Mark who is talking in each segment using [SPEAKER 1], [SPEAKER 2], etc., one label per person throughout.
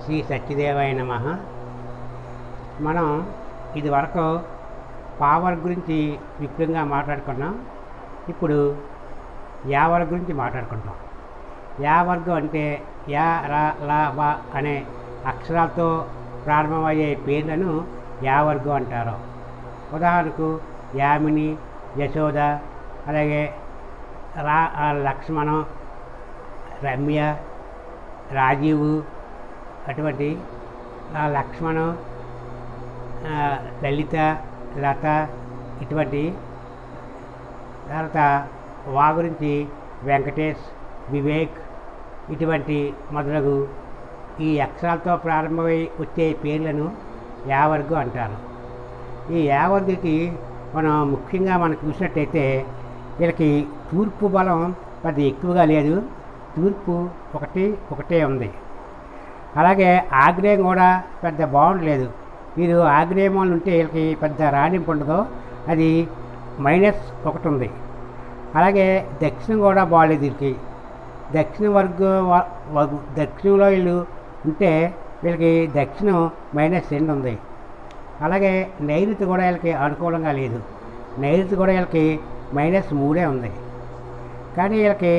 [SPEAKER 1] శ్రీ సత్యదేవాయ నమః. మనం ఇది వరకు పవర్ గురించి విపులంగా మాట్లాడుకున్నాం. ఇప్పుడు యా వర్గం గురించి మాట్లాడుకుంటాం. యా వర్గం అంటే యా రా లా వా అనే అక్షరాలతో ప్రారంభమయ్యే పేర్లను యా వర్గం అంటారు. ఉదాహరణకు యామిని, యశోద, అలాగే లక్ష్మణం, రమ్య, రాజీవు, అటువంటి లక్ష్మణం, లలిత, లత, ఇటువంటి. తర్వాత వా గురించి వెంకటేష్, వివేక్, ఇటువంటి మొదలగు ఈ అక్షరాలతో ప్రారంభమై వచ్చే పేర్లను యావర్గం అంటారు. ఈ యావర్గకి మనం ముఖ్యంగా మనం చూసినట్టయితే వీళ్ళకి తూర్పు బలం పెద్ద ఎక్కువగా లేదు. తూర్పు ఒకటే ఉంది. అలాగే ఆగ్నేయం కూడా పెద్ద బాగుండలేదు. వీరు ఆగ్నేయం వాళ్ళు ఉంటే వీళ్ళకి పెద్ద రాణింపు ఉండదు, అది -1 ఉంది. అలాగే దక్షిణం కూడా బాగాలేదు వీళ్ళకి. దక్షిణంలో వీళ్ళు ఉంటే వీళ్ళకి దక్షిణం -2 ఉంది. అలాగే నైరుతి కూడా వీళ్ళకి అనుకూలంగా లేదు. నైరుతి కూడా వీళ్ళకి -3 ఉంది. కానీ వీళ్ళకి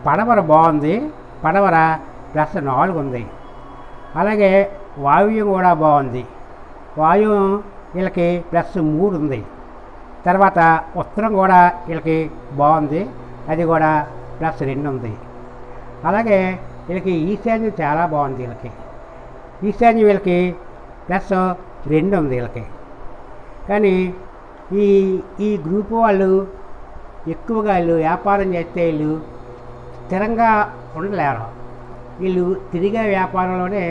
[SPEAKER 1] పడమర బాగుంది, పడమర +4 ఉంది. అలాగే వాయువ్యం కూడా బాగుంది, వాయువ్యం వీళ్ళకి +3 ఉంది. తర్వాత ఉత్తరం కూడా వీళ్ళకి బాగుంది, అది కూడా +2 ఉంది. అలాగే వీళ్ళకి ఈశాన్యం చాలా బాగుంది. ఈశాన్యం వీళ్ళకి +2 ఉంది వీళ్ళకి. కానీ ఈ గ్రూపు వాళ్ళు ఎక్కువగా వ్యాపారం చేస్తే వీళ్ళు స్థిరంగా ఉండలేరు. వీళ్ళు తిరిగే వ్యాపారంలోనే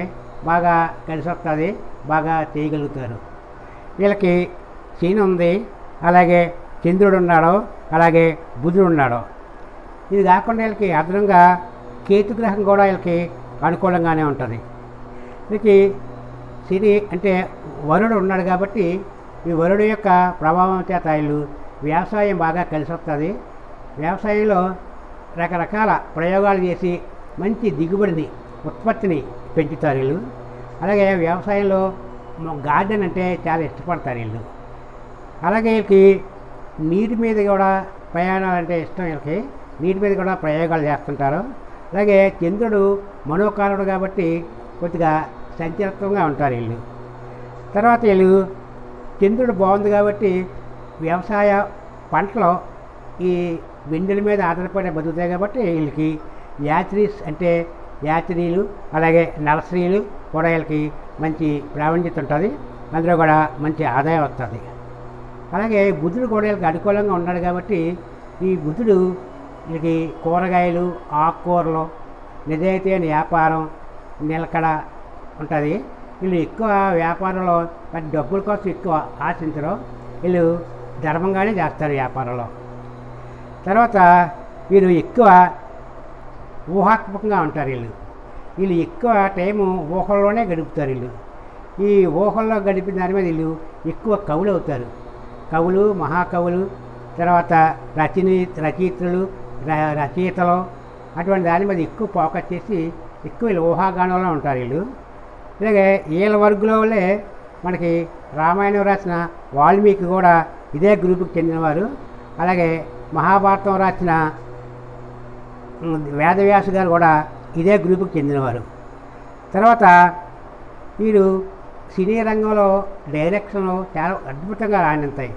[SPEAKER 1] బాగా కలిసి వస్తుంది, బాగా చేయగలుగుతారు. వీళ్ళకి శని ఉంది, అలాగే చంద్రుడు ఉన్నాడు, అలాగే బుధుడు ఉన్నాడు. ఇది కాకుండా వీళ్ళకి అదనంగా కేతుగ్రహం కూడా వీళ్ళకి అనుకూలంగానే ఉంటుంది. వీళ్ళకి శని అంటే వరుడు ఉన్నాడు కాబట్టి ఈ వరుడు యొక్క ప్రభావం చేత వీళ్ళు వ్యవసాయం బాగా కలిసి వస్తుంది. వ్యవసాయంలో రకరకాల ప్రయోగాలు చేసి మంచి దిగుబడిని, ఉత్పత్తిని పెంచుతారు వీళ్ళు. అలాగే వ్యవసాయంలో గార్డెన్ అంటే చాలా ఇష్టపడతారు వీళ్ళు. అలాగే వీళ్ళకి నీటి మీద కూడా ప్రయాణాలు అంటే ఇష్టం. వీళ్ళకి నీటి మీద కూడా ప్రయోగాలు చేస్తుంటారు. అలాగే చంద్రుడు మనోకారుడు కాబట్టి కొద్దిగా సంచలనంగా ఉంటారు వీళ్ళు. తర్వాత వీళ్ళు చంద్రుడు బాగుంది కాబట్టి వ్యవసాయ పంటలో ఈ వెండిల మీద ఆధారపడి బతుకుతాయి కాబట్టి వీళ్ళకి యాత్రీస్ అంటే యాత్రీలు, అలాగే నర్సరీలు కూడా వీళ్ళకి మంచి ప్రావీణ్యత ఉంటుంది. అందులో కూడా మంచి ఆదాయం వస్తుంది. అలాగే బుధుడు కూడా వీళ్ళకి అనుకూలంగా ఉన్నాడు కాబట్టి ఈ బుధుడు వీళ్ళకి కూరగాయలు, ఆకుకూరలు, నిజాయితీ అయిన వ్యాపారం, నిలకడ ఉంటుంది. వీళ్ళు ఎక్కువ వ్యాపారంలో పెద్ద డబ్బుల కోసం ఎక్కువ ఆశించరు. వీళ్ళు ధర్మంగానే చేస్తారు వ్యాపారంలో. తర్వాత వీరు ఎక్కువ ఊహాత్మకంగా ఉంటారు. వీళ్ళు ఎక్కువ టైము ఊహల్లోనే గడుపుతారు. ఈ ఊహల్లో గడిపిన దాని మీద వీళ్ళు ఎక్కువ కవులు అవుతారు. కవులు, మహాకవులు, తర్వాత రచయితలు, అటువంటి దాని మీద ఎక్కువ ఫోకస్ చేసి ఎక్కువ వీళ్ళు ఊహాగానంలో ఉంటారు వీళ్ళు. అలాగే వీళ్ళ వర్గులోనే మనకి రామాయణం రాసిన వాల్మీకి కూడా ఇదే గ్రూపుకి చెందినవారు. అలాగే మహాభారతం రాసిన వేదవ్యాసు గారు కూడా ఇదే గ్రూపుకి చెందినవారు. తర్వాత వీరు సినీ రంగంలో డైరెక్షన్లో చాలా అద్భుతంగా రాణిస్తాయి.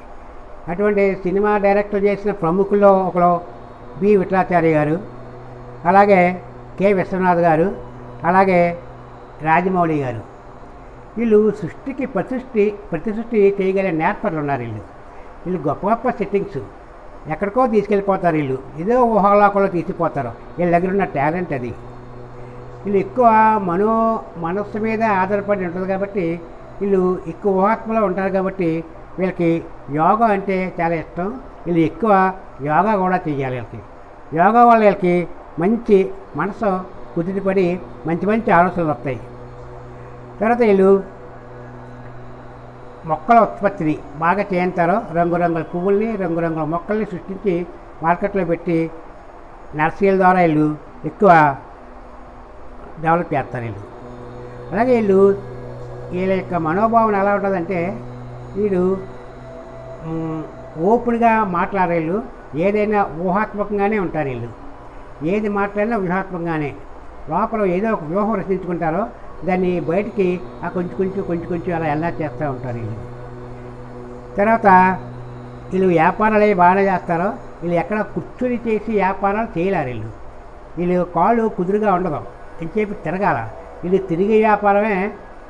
[SPEAKER 1] అటువంటి సినిమా డైరెక్టర్ చేసిన ప్రముఖుల్లో ఒకరు బి విఠలాచార్య గారు, అలాగే కె విశ్వనాథ్ గారు, అలాగే రాజమౌళి గారు. వీళ్ళు సృష్టికి ప్రతిసృష్టి చేయగలిగే నేర్పరులు ఉన్నారు. వీళ్ళు గొప్ప గొప్ప సెట్టింగ్స్ ఎక్కడికో తీసుకెళ్ళిపోతారు. వీళ్ళు ఏదో ఊహాలోకంలో తీసుకుపోతారు. వీళ్ళ దగ్గర ఉన్న టాలెంట్ అది. వీళ్ళు ఎక్కువ మనస్సు మీద ఆధారపడి ఉంటుంది కాబట్టి వీళ్ళు ఎక్కువ ఊహాత్మలో ఉంటారు కాబట్టి వీళ్ళకి యోగా అంటే చాలా ఇష్టం. వీళ్ళు ఎక్కువ యోగా కూడా చేయాలి. యోగా వల్ల వీళ్ళకి మంచి మనసు కుదిరిపడి మంచి ఆలోచనలు వస్తాయి. తర్వాత వీళ్ళు మొక్కల ఉత్పత్తిని బాగా చేయించారు. రంగురంగుల పువ్వుల్ని, రంగురంగుల మొక్కల్ని సృష్టించి మార్కెట్లో పెట్టి నర్సరీల ద్వారా వీళ్ళు ఎక్కువ డెవలప్ చేస్తారు. అలాగే వీళ్ళ యొక్క మనోభావన ఎలా ఉంటుందంటే వీడు ఓపెన్గా మాట్లాడేళ్ళు, ఏదైనా ఊహాత్మకంగానే ఉంటారు వీళ్ళు. ఏది మాట్లాడినా వ్యూహాత్మకంగానే, లోపల ఏదో ఒక వ్యూహం రచించుకుంటారో దాన్ని బయటికి కొంచెం అలా ఎలా చేస్తూ ఉంటారు వీళ్ళు. తర్వాత వీళ్ళు వ్యాపారాలు అవి బాగానే చేస్తారో, వీళ్ళు ఎక్కడ కూర్చొని చేసి వ్యాపారాలు చేయలేరు. వీళ్ళు కాళ్ళు కుదురుగా ఉండదు, ఎంతసేపు తిరగాల. వీళ్ళు తిరిగే వ్యాపారమే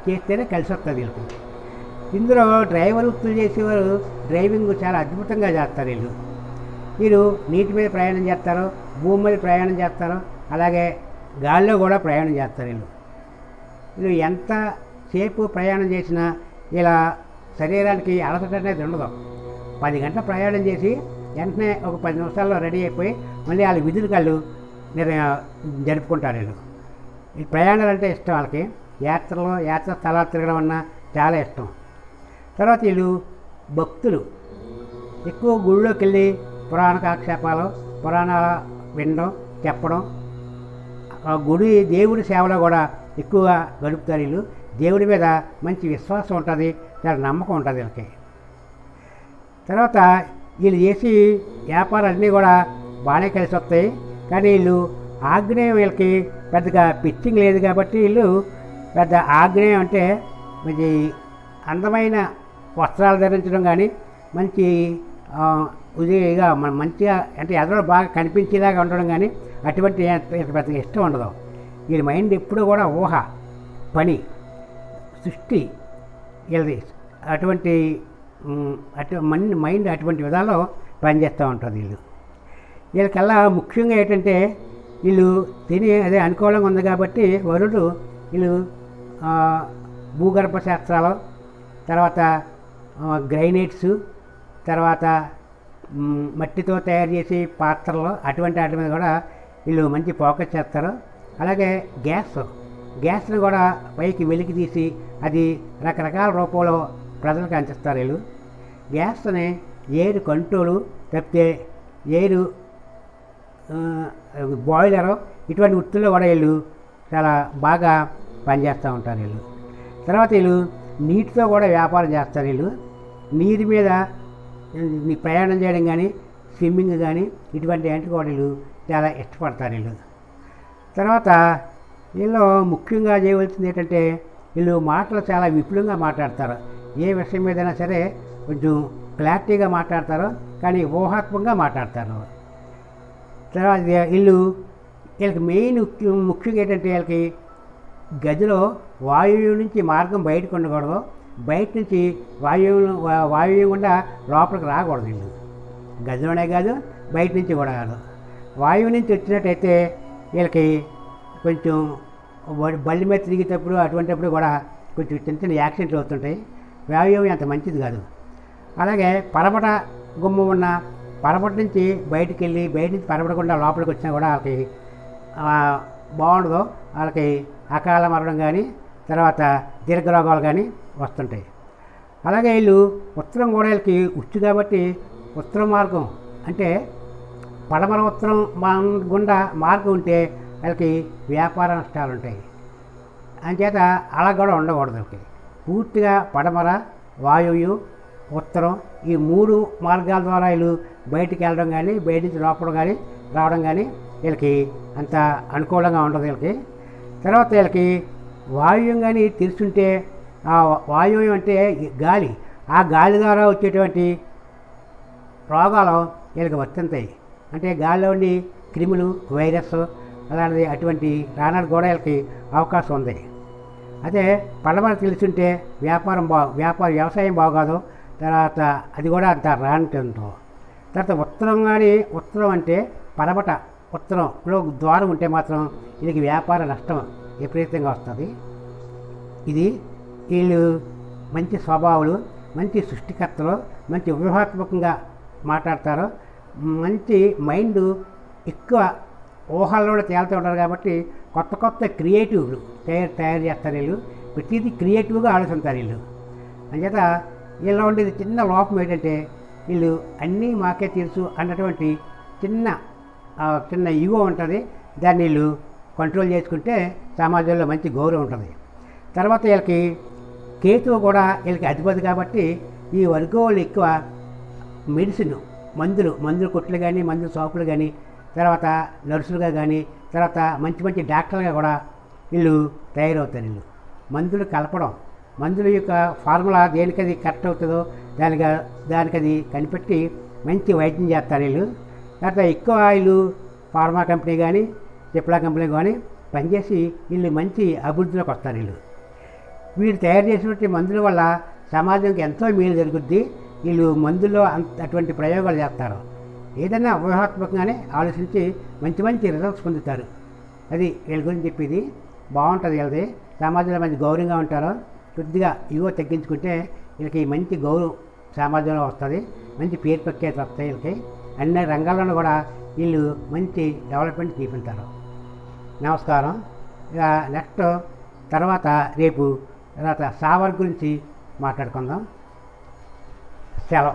[SPEAKER 1] చేస్తేనే కలిసి వస్తుంది వీళ్ళకి. ఇందులో డ్రైవర్ వృత్తులు చేసేవారు డ్రైవింగ్ చాలా అద్భుతంగా చేస్తారు. వీళ్ళు నీటి మీద ప్రయాణం చేస్తారు, భూమి మీద ప్రయాణం చేస్తారు, అలాగే గాల్లో కూడా ప్రయాణం చేస్తారు. వీళ్ళు ఎంతసేపు ప్రయాణం చేసినా ఇలా శరీరానికి అలసట అనేది ఉండదు. 10 గంటల ప్రయాణం చేసి వెంటనే ఒక 10 నిమిషాల్లో రెడీ అయిపోయి మళ్ళీ వాళ్ళ విధులు కళ్ళు జరుపుకుంటారు. ఈ ప్రయాణాలు అంటే ఇష్టం వాళ్ళకి. యాత్ర స్థలాలు తిరగడం అన్నా చాలా ఇష్టం. తర్వాత వీళ్ళు భక్తులు, ఎక్కువ గుళ్ళోకి వెళ్ళి పురాణ కాలక్షేపాలు, పురాణాల వినడం, చెప్పడం, దేవుడి సేవలో కూడా ఎక్కువగా గడుపుతారు. వీళ్ళు దేవుడి మీద మంచి విశ్వాసం ఉంటుంది, చాలా నమ్మకం ఉంటుంది వీళ్ళకి. తర్వాత వీళ్ళు చేసి వ్యాపారాలన్నీ కూడా బాగానే కలిసి వస్తాయి. కానీ వీళ్ళు ఆగ్నేయం వీళ్ళకి పెద్దగా పిచ్చింగ్ లేదు కాబట్టి వీళ్ళు పెద్ద ఆగ్నేయం అంటే మంచి అందమైన వస్త్రాలు ధరించడం కానీ, మంచి ఉదయగా మంచిగా అంటే ఎదురు బాగా కనిపించేలాగా ఉండడం కానీ అటువంటి పెద్దగా ఇష్టం ఉండదు. వీళ్ళ మైండ్ ఎప్పుడూ కూడా ఊహ, పని, సృష్టి వీళ్ళది అటువంటి మైండ్ అటువంటి విధాల్లో పనిచేస్తూ ఉంటుంది. వీళ్ళకల్లా ముఖ్యంగా ఏంటంటే వీళ్ళు అదే అనుకూలంగా ఉంది కాబట్టి వరుడు వీళ్ళు భూగర్భ శాస్త్రాలు, తర్వాత గ్రైనైట్స్, తర్వాత మట్టితో తయారు చేసే పాత్రలు, అటువంటి వాటి మీద కూడా వీళ్ళు మంచి ఫోకస్ చేస్తారు. అలాగే గ్యాస్ని కూడా పైకి వెలికి తీసి అది రకరకాల రూపంలో ప్రజలకు అందిస్తారు. వీళ్ళు గ్యాస్ని ఎయిర్ కంట్రోలు తప్పితే ఎయిర్ బాయిలరు ఇటువంటి వృత్తుల్లో కూడా వీళ్ళు చాలా బాగా పనిచేస్తూ ఉంటారు. తర్వాత వీళ్ళు నీటితో కూడా వ్యాపారం చేస్తారు. నీరు మీద ప్రయాణం చేయడం కానీ, స్విమ్మింగ్ కానీ ఇటువంటి వాటికి కూడా వీళ్ళు చాలా ఇష్టపడతారు. తర్వాత వీళ్ళు ముఖ్యంగా చేయవలసింది ఏంటంటే వీళ్ళు మాటలు చాలా విపులంగా మాట్లాడతారు. ఏ విషయం మీదైనా సరే కొంచెం క్లారిటీగా మాట్లాడతారు, కానీ ఊహాత్మకంగా మాట్లాడతారు. తర్వాత వీళ్ళకి మెయిన్ ముఖ్యంగా ఏంటంటే వీళ్ళకి గదిలో వాయువు నుంచి మార్గం బయటకు ఉండకూడదు, బయట నుంచి వాయువు గుండా లోపలికి రాకూడదు. వీళ్ళు గదిలోనే కాదు, బయట నుంచి కూడా కాదు. వాయువు నుంచి వచ్చినట్టయితే వీళ్ళకి కొంచెం బళ్ళి మీద తిరిగేటప్పుడు అటువంటిప్పుడు కూడా కొంచెం చిన్న యాక్సిడెంట్లు అవుతుంటాయి. వాయువు అంత మంచిది కాదు. అలాగే పరపట గుమ్మం ఉన్న పరపట నుంచి బయటికి వెళ్ళి బయట నుంచి పరపడకుండా లోపలికి వచ్చినా కూడా వాళ్ళకి బాగుండదు. వాళ్ళకి అకాల మరణం కానీ, తర్వాత దీర్ఘరోగాలు కానీ వస్తుంటాయి. అలాగే వీళ్ళు ఉత్తరం కూడా వీళ్ళకి ఉచ్చు కాబట్టి ఉత్తర మార్గం అంటే పడమర ఉత్తరం గుండా మార్గం ఉంటే వీళ్ళకి వ్యాపార నష్టాలు ఉంటాయి. అంచేత అలా కూడా ఉండకూడదు. వీళ్ళకి పూర్తిగా పడమర, వాయువు, ఉత్తరం ఈ 3 మార్గాల ద్వారా వీళ్ళు బయటికి వెళ్ళడం కానీ, బయట నుంచి లోపల కానీ రావడం కానీ వీళ్ళకి అంత అనుకూలంగా ఉండదు. వీళ్ళకి తర్వాత వీళ్ళకి వాయువు కానీ తెరుచుంటే ఆ వాయువు అంటే గాలి, ఆ గాలి ద్వారా వచ్చేటువంటి రోగాలు వీళ్ళకి వర్తింతాయి. అంటే గాలిలో ఉండి క్రిములు, వైరస్ అలాంటిది అటువంటి రావడానికి కూడా వీళ్ళకి అవకాశం ఉంది. అదే పడమర తెలుసుంటే వ్యవసాయం బాగోదు, తర్వాత అది కూడా అంత రానింటుందో. తర్వాత ఉత్తరం అంటే పడమట ఉత్తరంలో ద్వారం ఉంటే మాత్రం వీళ్ళకి వ్యాపార నష్టం విపరీతంగా వస్తుంది. వీళ్ళు మంచి స్వభావాలు, మంచి సృష్టికర్తలు, మంచి వ్యూహాత్మకంగా మాట్లాడతారు. మంచి మైండ్ ఎక్కువ ఊహల్లో తేలుతూ ఉంటారు కాబట్టి కొత్త క్రియేటివ్లు తయారు చేస్తారు. వీళ్ళు ప్రతిదీ క్రియేటివ్గా ఆలోచిస్తారు. అంచేత వీళ్ళు ఉండేది చిన్న లోపం ఏంటంటే వీళ్ళు అన్నీ మాకే తెలుసు అన్నటువంటి చిన్న ఈగో ఉంటుంది. దాన్ని వీళ్ళు కంట్రోల్ చేసుకుంటే సమాజంలో మంచి గౌరవం ఉంటుంది. తర్వాత వీళ్ళకి కేతువు కూడా వీళ్ళకి అధిపతి కాబట్టి ఈ వర్గం వాళ్ళు ఎక్కువ మెడిసిన్ మందులు కొట్లు కానీ మందుల షాపులు కానీ తర్వాత నర్సులుగా కానీ తర్వాత మంచి మంచి డాక్టర్లుగా కూడా వీళ్ళు తయారవుతారు. వీళ్ళు మందులు కలపడం, మందుల యొక్క ఫార్ములా దేనికది కరెక్ట్ అవుతుందో దానికది కనిపెట్టి మంచి వైద్యం చేస్తారు వీళ్ళు. తర్వాత ఎక్కువ వీళ్ళు ఫార్మా కంపెనీ కానీ సిప్లా కంపెనీ కానీ పనిచేసి వీళ్ళు మంచి అభివృద్ధిలోకి వస్తారు. వీళ్ళు తయారు చేసినటువంటి మందుల వల్ల సమాజంకి ఎంతో మేలు జరుగుద్ది. వీళ్ళు మందుల్లో అటువంటి ప్రయోగాలు చేస్తారు. ఏదైనా వ్యూహాత్మకంగానే ఆలోచించి మంచి మంచి రిజల్ట్స్ పొందుతారు. అది వీళ్ళ గురించి చెప్పేది. బాగుంటుంది వీళ్ళది. సమాజంలో మంచి గౌరవంగా ఉంటారు. కొద్దిగా ఇవో తగ్గించుకుంటే వీళ్ళకి మంచి గౌరవం సమాజంలో వస్తుంది. మంచి పేరు ప్రఖ్యాతి వస్తాయి వీళ్ళకి. అన్ని రంగాల్లోనూ కూడా వీళ్ళు మంచి డెవలప్మెంట్ చూపించారు. నమస్కారం. ఇక నెక్స్ట్ తర్వాత రేపు తర్వాత సావర్ గురించి మాట్లాడుకుందాం. సెలవు.